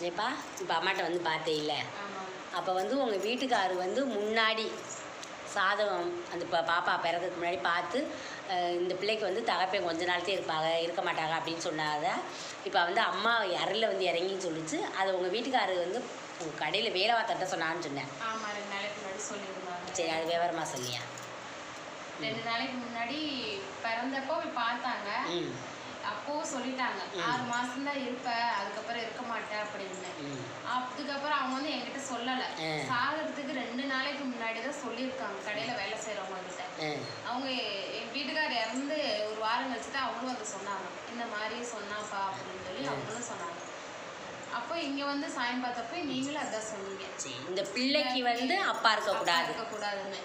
ஏப்பா இப்போ அம்மாட்ட வந்து பார்த்தே இல்லை, அப்போ வந்து உங்கள் வீட்டுக்காரர் வந்து முன்னாடி சாதம் அந்த பாப்பா பிறக்கிறதுக்கு முன்னாடி பார்த்து இந்த பிள்ளைக்கு வந்து தகப்பன் கொஞ்ச நாள்தே இருக்க மாட்டாங்க அப்படின்னு சொன்னாங்க. இப்போ வந்து அம்மா அறையில் வந்து இறங்கின்னு சொல்லிச்சு. அது உங்கள் வீட்டுக்காரர் வந்து உங்கள் கடையில் வேலை பார்த்தட்ட சொன்னான்னு சொன்னேன். ஆமாம், 2 நாளைக்கு முன்னாடி சொல்லியிருந்தாங்க. சரி, அது விவரமாக சொல்லியா? 2 நாளைக்கு முன்னாடி பிறந்தப்போ போய் பார்த்தாங்க. அப்போது சொல்லிட்டாங்க 6 மாதம் தான் இருப்ப, அதுக்கப்புறம் இருக்க மாட்டேன் அப்படின்னு. அதுக்கப்புறம் அவங்க வந்து என்கிட்ட சொல்லலை. சாகிறதுக்கு 2 நாளைக்கு முன்னாடி தான் சொல்லியிருக்காங்க கடையில் வேலை செய்கிறவங்க கிட்ட. அவங்க என் வீட்டுக்கார் இறந்து ஒரு வாரம் கழிச்சுட்டு அவங்களும் வந்து சொன்னாங்க, இந்த மாதிரி சொன்னாப்பா அப்படின்னு சொல்லி அவங்களும் சொன்னாங்க. அப்போ இங்கே வந்து சாயம் பார்த்தப்போ நீங்களும் அதான் சொன்னீங்க, இந்த பிள்ளைக்கு வந்து அப்பா இருக்கக்கூடாதுன்னு.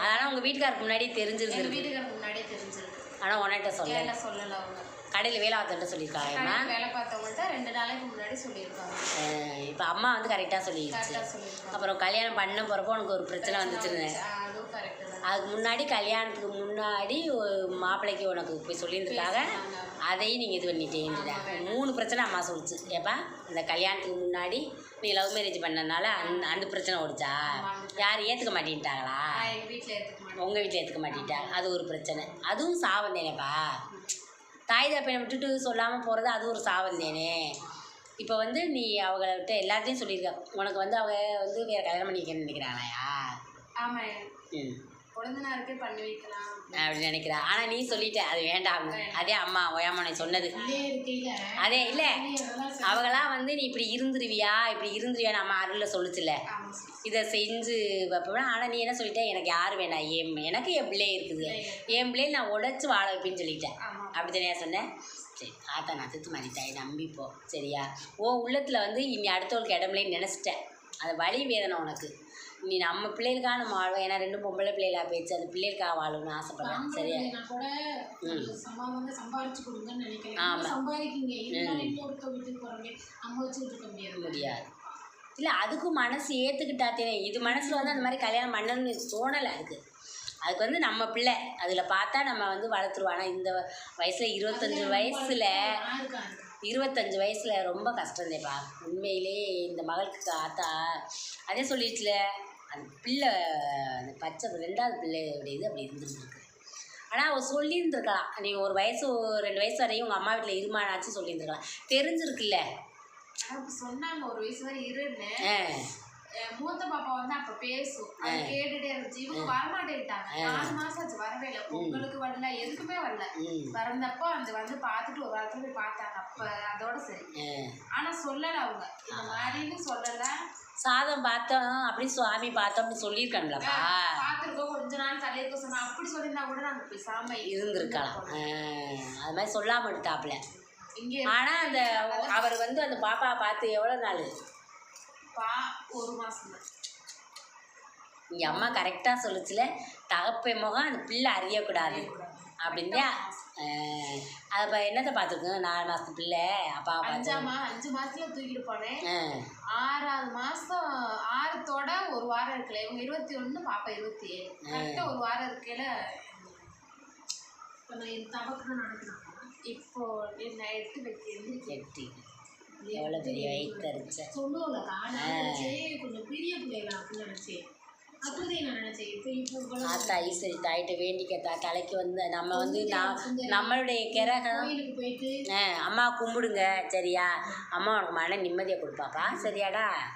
அதனால் உங்கள் வீட்டுக்காருக்கு முன்னாடியே தெரிஞ்சிருக்கு. வீட்டுக்காருக்கு முன்னாடியே தெரிஞ்சிருக்கு. ஆனால் உன்கிட்ட சொல்லலை. அவங்க கடையில் வேலை பார்த்தவன்ட்ட சொல்லியிருக்காங்க. வேலை பார்த்தவங்கள்ட்ட 2 நாளைக்கு முன்னாடி சொல்லியிருக்காங்க. இப்போ அம்மா வந்து கரெக்டாக சொல்லிடுச்சு. அப்புறம் கல்யாணம் பண்ண போகிறப்போ உனக்கு ஒரு பிரச்சனை வந்துச்சுருந்தேன். அதுவும் கரெக்டு தான். அதுக்கு முன்னாடி கல்யாணத்துக்கு முன்னாடி மாப்பிள்ளைக்கு உனக்கு போய் சொல்லியிருந்துருக்காங்க. அதையும் நீங்கள் இது பண்ணிட்டேன். 3 பிரச்சனை அம்மா சொல்லிச்சு. ஏப்பா இந்த கல்யாணத்துக்கு முன்னாடி நீ லவ் மேரேஜ் பண்ணனால அந்த பிரச்சனை ஓடிச்சா? யாரும் ஏற்றுக்க மாட்டேன்ட்டாங்களா? உங்கள் வீட்டில் ஏற்றுக்க மாட்டேன்ட்டாங்க. அது ஒரு பிரச்சனை. அதுவும் சாவந்தேனேப்பா. தாய் தப்பனை விட்டுட்டு சொல்லாமல் போகிறது அது ஒரு சாவந்தேனே. இப்போ வந்து நீ அவங்கள்ட்ட எல்லாத்தையும் சொல்லியிருக்க. உனக்கு வந்து அவங்க வந்து வேறு கல்யாணம் பண்ணி வைக்கணும்னு நினைக்கிறாங்களையா? ஆமாம், குழந்தைனாருக்கே பண்ணி வைக்கலாம் அப்படின்னு நினைக்கிறா. ஆனால் நீ சொல்லிட்ட அது வேண்டாம். அதே அம்மா ஓயாமனை சொன்னது. அதே இல்லை, அவங்களாம் வந்து நீ இப்படி இருந்துருவியான்னு அம்மா அருளில் சொல்லிச்சுல, இதை செஞ்சு வைப்பேன். ஆனால் நீ என்ன சொல்லிட்ட, எனக்கு யார் வேணாம், எனக்கு என் பிள்ளை இருக்குது, என் பிள்ளையை நான் உடைச்சி வாழ வைப்பேன்னு சொல்லிட்டேன். அப்படி தானே சொன்னேன். சரி, ஆத்தா நான் தித்து மாறிட்டாய், நம்பிப்போம் சரியா? ஓ உள்ளத்தில் வந்து இனி அடுத்தவளுக்கு இடம்லேன்னு நினச்சிட்டேன். அது வலி வேதனை உனக்கு. நீ நம்ம பிள்ளைகளுக்காக நம்ம வாழ்வோம். ஏன்னா 2 பொம்பளை பிள்ளைகளாக போயிடுச்சு. அந்த பிள்ளைகளுக்காக வாழணும்னு ஆசைப்படுறேன் சரியா? ஆமாம், முடியாது. இல்லை, அதுக்கும் மனசு ஏற்றுக்கிட்டாத்தேனே. இது மனசில் வந்து அந்த மாதிரி கல்யாணம் பண்ணணும்னு தோணலை. அதுக்கு வந்து நம்ம பிள்ளை அதில் பார்த்தா நம்ம வந்து வளர்த்துருவோம். ஆனால் இந்த வயசில் 25 வயசில் ரொம்ப கஷ்டந்தேப்பா உண்மையிலே. இந்த மகளுக்கு ஆத்தா அதே சொல்லிடுச்சுல, அந்த பிள்ளை அந்த பச்சை 2வது பிள்ளையோடைய இது அப்படி இருந்துருக்கு. ஆனால் அவள் சொல்லியிருந்துருக்கலாம், நீ 2 வயசு வரையும் உங்கள் அம்மா வீட்டில் இருமானாச்சும் சொல்லியிருந்துருக்கலாம். தெரிஞ்சிருக்குல்ல. சொன்னாங்க 1 வயசு வரை இருன்னு. மூத்த பாப்பா வந்து அப்ப பேசும், அது கேட்டுட்டே இருந்துச்சு. இவங்க வரமாட்டேன்ட்டாங்க. 4 மாசம் ஆச்சு, வரவே இல்லை. உங்களுக்கு வரல, எதுக்குமே வரல. பிறந்தப்போ அந்த வந்து பார்த்துட்டு ஒரு வாரத்துல போய் பார்த்தாங்க. அப்ப அதோட சரி. ஆனா சொல்லல அவங்க இந்த மாதிரின்னு சொல்லல. சாதம் பார்த்தோம் அப்படின்னு சுவாமி பார்த்தோம் அப்படின்னு சொல்லியிருக்காங்களாப்பா. பார்த்துருக்கோம், கொஞ்ச நாள் தலையிருக்க சொன்னா அப்படி சொல்லியிருந்தா கூட நாங்கள் பேசாம இருந்திருக்கலாம். அது மாதிரி சொல்லாமல் எடுத்தாப்புல. ஆனால் அந்த அவர் வந்து அந்த பாப்பாவை பார்த்து எவ்வளோ நாள்? 1 மாதம் தான். இங்கே அம்மா கரெக்டாக சொல்லிச்சுல, தகப்பை முகம் அந்த பிள்ளை அறியக்கூடாது அப்படின்னு. அப்போ என்னத்தை பார்த்துருக்கோம்? 4 மாதத்து பிள்ளை அப்பா 5 மாதத்துல தூக்கிட்டு போனேன். 6வது மாதம் 6தோட 1 வாரம் இருக்கல. இவங்க 21, பாப்பா 27. கரெக்டாக 1 வாரம் இருக்கையில தவக்கு நடக்கணும். இப்போ நான் 8 வைக்கிறது. எவ்வளோ பெரிய வயிற்றுச்ச சொல்லுவோம்ல, கொஞ்சம் பெரிய பிள்ளைகளா அப்படின்னு நினச்சேன். அப்படிதான் நான் நினச்சேன். இப்போ ஆத்தா ஈஸ்வரி தாயிட்ட வேண்டிக்க தலைக்கு வந்து நம்ம வந்து நம்மளுடைய கிரகம் போயிட்டு அம்மா கும்பிடுங்க சரியா? அம்மா உனக்கு மன நிம்மதியை கொடுப்பாப்பா சரியாடா?